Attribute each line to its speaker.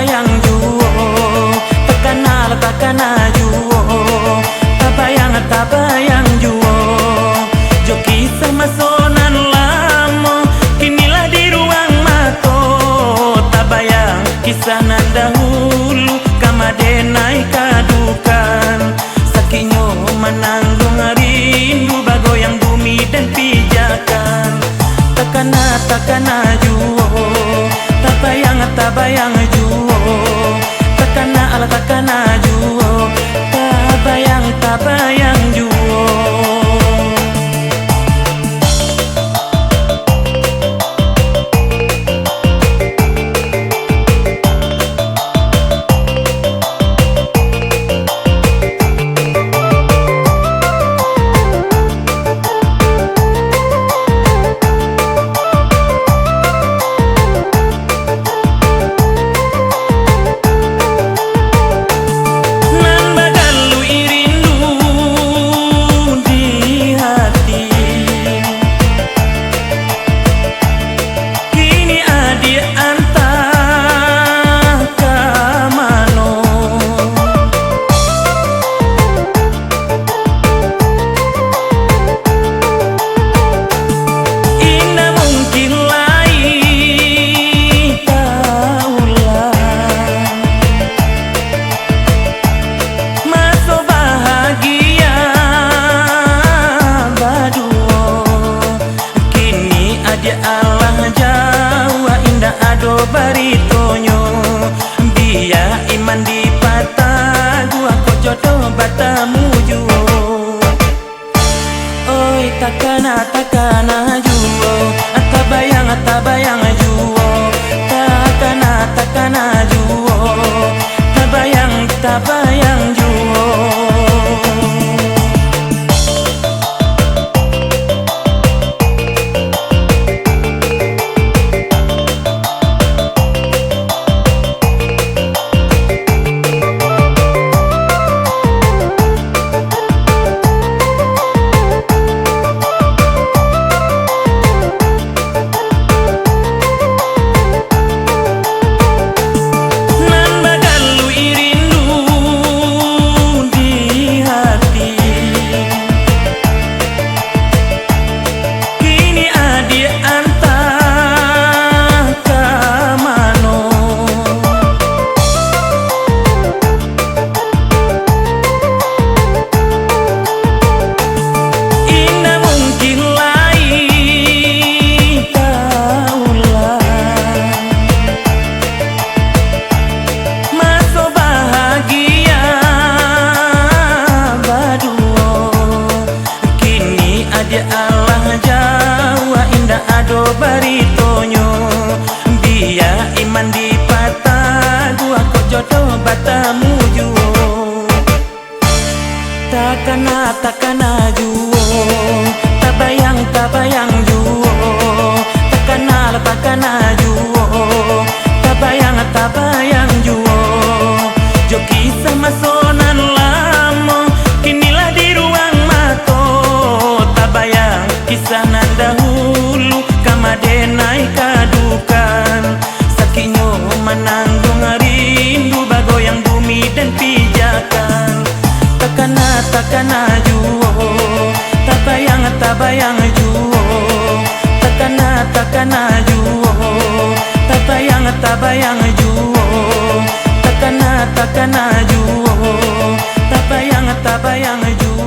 Speaker 1: tabayang juo, takana juo, tabayang juo. Joki sama sonan lamo, kinilah di ruang mato. Tabayang kisah nan dahulu, kamadenai kadukan. Sakinyo menanggung rindu, bagoyang bumi dan pijakan. Takana juo, tabayang juo, takana juo, tabayang juo. Baritonyo biya iman di patah gua kok jodoh batamu juo. Oi takana juo, tabayang juo, takana juo, tabayang juo. Baritonyo biya iman di patah gua kok jodoh batamu juo. Takana juo, tabayang juo, takana juo, tabayang juo. Joki sama sonan lamo, kinilah di ruang mato. Tabayang kisah nan dahulu, kamadenai kadukan. Sakinyo menanggung rindu, bagoyang bumi dan pijakan. Takana juo, tabayang juo, takana juo, tabayang juo, takana juo, tabayang juo.